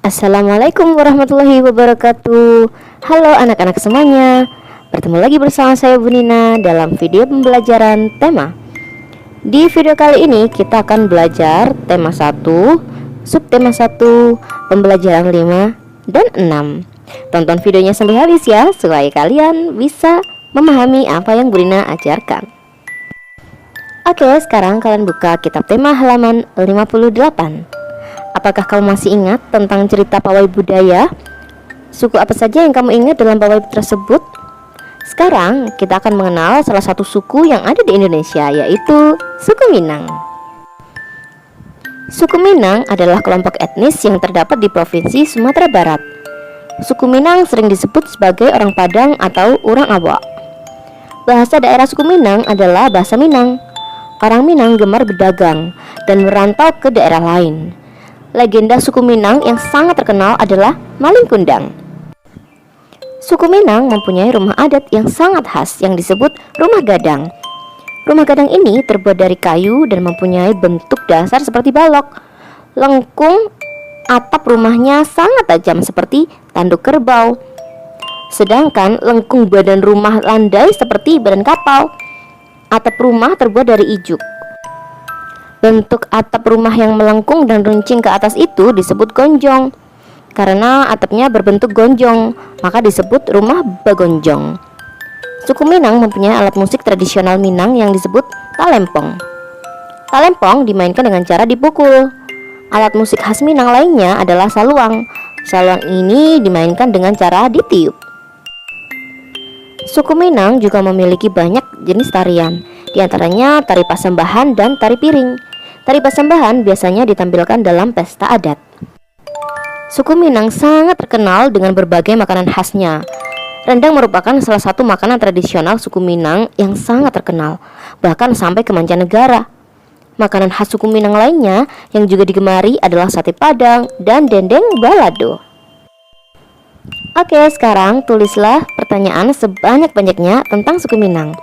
Assalamualaikum warahmatullahi wabarakatuh. Halo anak-anak semuanya, bertemu lagi bersama saya Bu Nina dalam video pembelajaran tema. Di video kali ini kita akan belajar tema 1, subtema 1, pembelajaran 5 dan 6. Tonton videonya sampai habis ya, supaya kalian bisa memahami apa yang Bu Nina ajarkan. Oke, sekarang kalian buka kitab tema halaman 58. Apakah kamu masih ingat tentang cerita pawai budaya? Suku apa saja yang kamu ingat dalam pawai tersebut? Sekarang kita akan mengenal salah satu suku yang ada di Indonesia, yaitu suku Minang. Suku Minang adalah kelompok etnis yang terdapat di Provinsi Sumatera Barat. Suku Minang sering disebut sebagai orang Padang atau orang Awak. Bahasa daerah suku Minang adalah bahasa Minang. Orang Minang gemar berdagang dan merantau ke daerah lain. Legenda suku Minang yang sangat terkenal adalah Maling Kundang. Suku Minang mempunyai rumah adat yang sangat khas yang disebut rumah gadang. Rumah gadang ini terbuat dari kayu dan mempunyai bentuk dasar seperti balok. Lengkung atap rumahnya sangat tajam seperti tanduk kerbau. Sedangkan lengkung badan rumah landai seperti badan kapal. Atap rumah terbuat dari ijuk. Bentuk atap rumah yang melengkung dan runcing ke atas itu disebut gonjong. Karena atapnya berbentuk gonjong, maka disebut rumah bagonjong. Suku Minang mempunyai alat musik tradisional Minang yang disebut talempong. Talempong dimainkan dengan cara dipukul. Alat musik khas Minang lainnya adalah saluang. Saluang ini dimainkan dengan cara ditiup. Suku Minang juga memiliki banyak jenis tarian, diantaranya tari pasembahan dan tari piring. Tari pasembahan biasanya ditampilkan dalam pesta adat. Suku Minang sangat terkenal dengan berbagai makanan khasnya. Rendang merupakan salah satu makanan tradisional suku Minang yang sangat terkenal, bahkan sampai ke mancanegara. Makanan khas suku Minang lainnya yang juga digemari adalah sate Padang dan dendeng balado. Oke, sekarang tulislah pertanyaan sebanyak-banyaknya tentang suku Minang.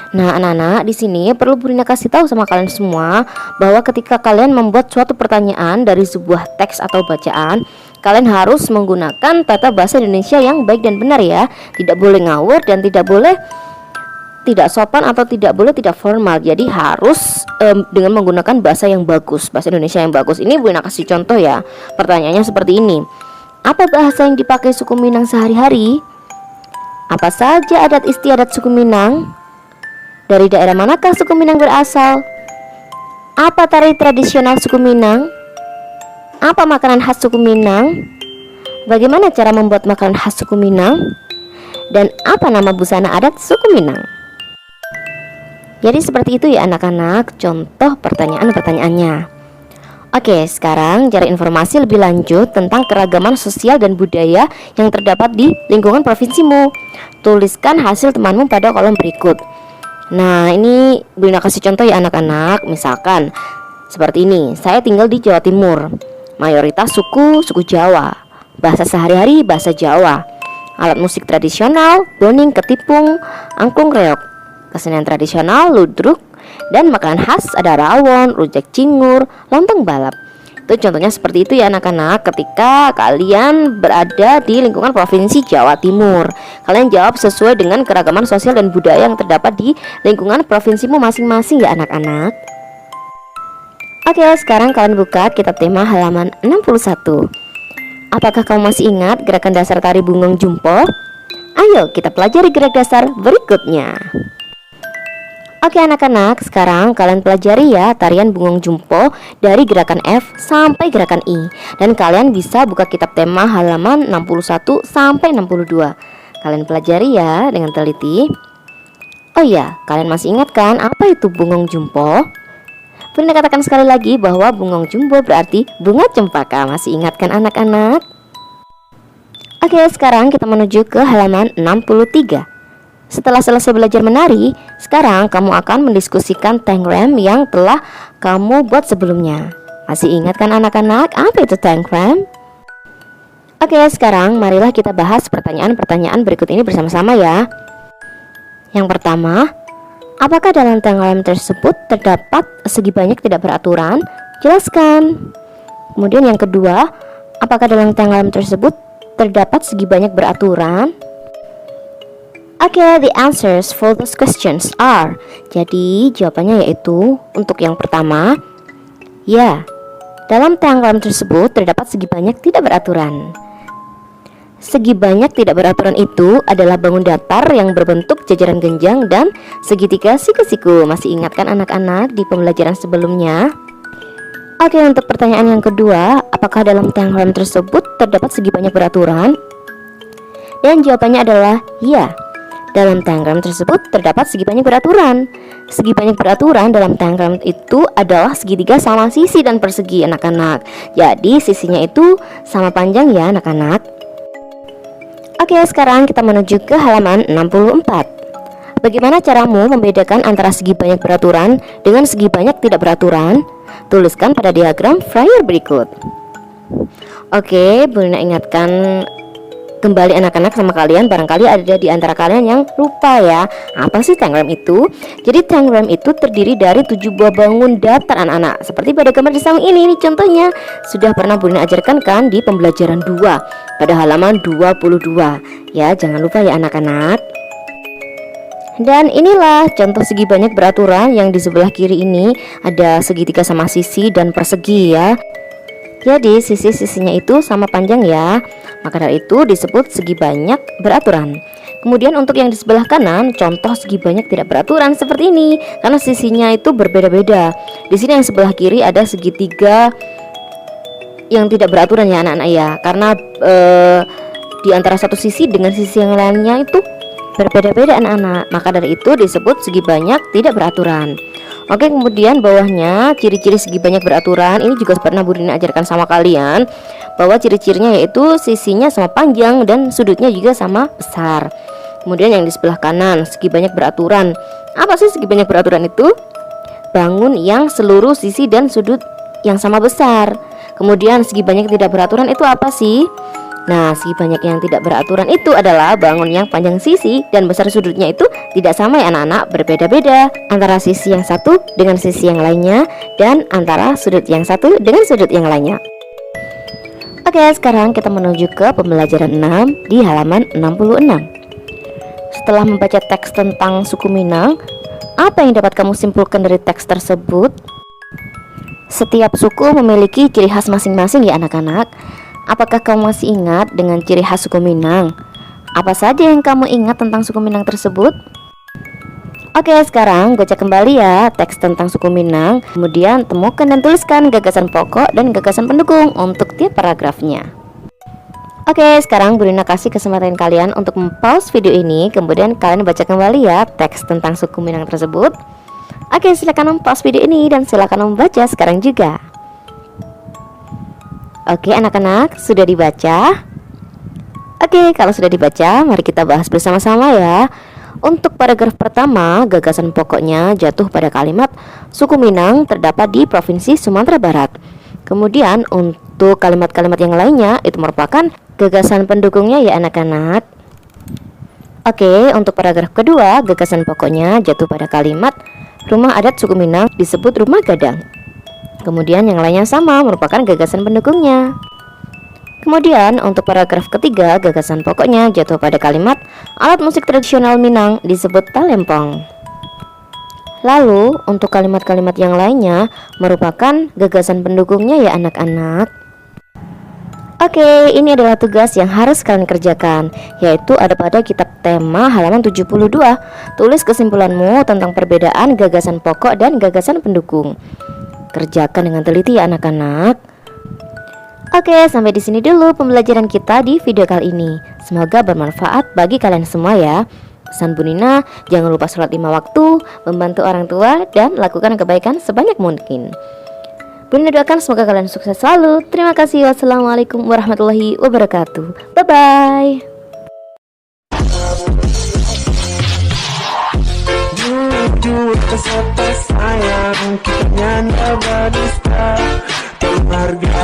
Nah, anak-anak, di sini perlu Bu Rina kasih tahu sama kalian semua bahwa ketika kalian membuat suatu pertanyaan dari sebuah teks atau bacaan, kalian harus menggunakan tata bahasa Indonesia yang baik dan benar ya. Tidak boleh ngawur dan tidak boleh tidak sopan atau tidak boleh tidak formal. Jadi harus dengan menggunakan bahasa yang bagus, bahasa Indonesia yang bagus. Ini Bu Rina kasih contoh ya. Pertanyaannya seperti ini. Apa bahasa yang dipakai suku Minang sehari-hari? Apa saja adat istiadat suku Minang? Dari daerah manakah suku Minang berasal? Apa tari tradisional suku Minang? Apa makanan khas suku Minang? Bagaimana cara membuat makanan khas suku Minang? Dan apa nama busana adat suku Minang? Jadi seperti itu ya anak-anak, contoh pertanyaan-pertanyaannya. Oke, sekarang cari informasi lebih lanjut tentang keragaman sosial dan budaya yang terdapat di lingkungan provinsimu. Tuliskan hasil temanmu pada kolom berikut. Nah, ini Bu Rina kasih contoh ya anak-anak. Misalkan seperti ini, saya tinggal di Jawa Timur. Mayoritas suku Jawa. Bahasa sehari-hari bahasa Jawa. Alat musik tradisional, boning, ketipung, angklung reok. Kesenian tradisional, ludruk. Dan makanan khas ada rawon, rujak cingur, lontong balap. Itu contohnya seperti itu ya anak-anak ketika kalian berada di lingkungan Provinsi Jawa Timur. Kalian jawab sesuai dengan keragaman sosial dan budaya yang terdapat di lingkungan provinsimu masing-masing ya anak-anak. Oke, sekarang kalian buka kitab tema halaman 61. Apakah kamu masih ingat gerakan dasar tari Bungong Jumpo? Ayo kita pelajari gerak dasar berikutnya. Oke anak-anak, sekarang kalian pelajari ya tarian Bungong Jumpo dari gerakan F sampai gerakan I. Dan kalian bisa buka kitab tema halaman 61 sampai 62. Kalian pelajari ya dengan teliti. Oh iya, kalian masih ingat kan apa itu Bungong Jumpo? Bunda katakan sekali lagi bahwa Bungong Jumpo berarti bunga cempaka. Masih ingat kan anak-anak? Oke, sekarang kita menuju ke halaman 63. Setelah selesai belajar menari, sekarang kamu akan mendiskusikan tangram yang telah kamu buat sebelumnya. Masih ingat kan anak-anak apa itu tangram? Oke, sekarang marilah kita bahas pertanyaan-pertanyaan berikut ini bersama-sama ya. Yang pertama, apakah dalam tenggelam tersebut terdapat segi banyak tidak beraturan? Jelaskan. Kemudian yang kedua, apakah dalam tenggelam tersebut terdapat segi banyak beraturan? Okay, the answers for those questions are. Jadi jawabannya yaitu untuk yang pertama, ya, dalam tenggelam tersebut terdapat segi banyak tidak beraturan. Segi banyak tidak beraturan itu adalah bangun datar yang berbentuk jajaran genjang dan segitiga siku-siku. Masih ingat kan anak-anak di pembelajaran sebelumnya? Oke, untuk pertanyaan yang kedua, apakah dalam tenggelam tersebut terdapat segi banyak beraturan? Dan jawabannya adalah ya. Dalam tenggelam tersebut terdapat segi banyak beraturan. Segi banyak beraturan dalam tenggelam itu adalah segitiga sama sisi dan persegi anak-anak. Jadi sisinya itu sama panjang ya anak-anak. Oke, sekarang kita menuju ke halaman 64. Bagaimana caramu membedakan antara segi banyak beraturan dengan segi banyak tidak beraturan? Tuliskan pada diagram Fryer berikut. Oke, Bu Lina ingatkan kembali anak-anak sama kalian, barangkali ada di antara kalian yang lupa ya, apa sih tenggelam itu? Jadi tenggelam itu terdiri dari 7 buah bangun datar anak-anak. Seperti pada gambar di samping ini contohnya. Sudah pernah Bu Lina ajarkan kan di pembelajaran 2 pada halaman 22. Ya, jangan lupa ya anak-anak. Dan inilah contoh segi banyak beraturan yang di sebelah kiri ini ada segitiga sama sisi dan persegi ya. Jadi sisi-sisinya itu sama panjang ya. Maka dari itu disebut segi banyak beraturan. Kemudian untuk yang di sebelah kanan, contoh segi banyak tidak beraturan seperti ini, karena sisinya itu berbeda-beda. Di sini yang sebelah kiri ada segitiga yang tidak beraturan ya anak-anak ya, karena di antara satu sisi dengan sisi yang lainnya itu berbeda-beda anak-anak. Maka dari itu disebut segi banyak tidak beraturan. Oke, kemudian bawahnya ciri-ciri segi banyak beraturan. Ini juga pernah Bu Lina ajarkan sama kalian, bahwa ciri-cirinya yaitu sisinya sama panjang dan sudutnya juga sama besar. Kemudian yang di sebelah kanan, segi banyak beraturan. Apa sih segi banyak beraturan itu? Bangun yang seluruh sisi dan sudut yang sama besar. Kemudian segi banyak tidak beraturan itu apa sih? Nah, segi banyak yang tidak beraturan itu adalah bangun yang panjang sisi dan besar sudutnya itu tidak sama ya anak-anak, berbeda-beda antara sisi yang satu dengan sisi yang lainnya, dan antara sudut yang satu dengan sudut yang lainnya. Oke, sekarang kita menuju ke pembelajaran 6 di halaman 66. Setelah membaca teks tentang suku Minang, apa yang dapat kamu simpulkan dari teks tersebut? Setiap suku memiliki ciri khas masing-masing ya anak-anak. Apakah kamu masih ingat dengan ciri khas suku Minang? Apa saja yang kamu ingat tentang suku Minang tersebut? Oke, sekarang baca kembali ya teks tentang suku Minang. Kemudian temukan dan tuliskan gagasan pokok dan gagasan pendukung untuk tiap paragrafnya. Oke, sekarang Bu Lina kasih kesempatan kalian untuk mempause video ini. Kemudian kalian baca kembali ya teks tentang suku Minang tersebut. Oke, silakan mempause video ini dan silakan membaca sekarang juga. Oke anak-anak, sudah dibaca? Oke, kalau sudah dibaca, mari kita bahas bersama-sama ya. Untuk paragraf pertama, gagasan pokoknya jatuh pada kalimat suku Minang terdapat di Provinsi Sumatera Barat. Kemudian untuk kalimat-kalimat yang lainnya itu merupakan gagasan pendukungnya ya anak-anak. Oke, untuk paragraf kedua, gagasan pokoknya jatuh pada kalimat rumah adat suku Minang disebut rumah gadang. Kemudian yang lainnya sama, merupakan gagasan pendukungnya. Kemudian untuk paragraf ketiga, gagasan pokoknya jatuh pada kalimat alat musik tradisional Minang disebut talempong. Lalu untuk kalimat-kalimat yang lainnya merupakan gagasan pendukungnya ya anak-anak. Oke, ini adalah tugas yang harus kalian kerjakan, yaitu ada pada kitab tema halaman 72. Tulis kesimpulanmu tentang perbedaan gagasan pokok dan gagasan pendukung. Kerjakan dengan teliti ya anak-anak. Oke, sampai di sini dulu pembelajaran kita di video kali ini. Semoga bermanfaat bagi kalian semua ya. Pesan Bu Lina, jangan lupa sholat 5 waktu, membantu orang tua, dan lakukan kebaikan sebanyak mungkin. Bu Lina doakan semoga kalian sukses selalu. Terima kasih. Wassalamualaikum warahmatullahi wabarakatuh. Bye-bye. Sayang, kita nyanyi abadi keluarga.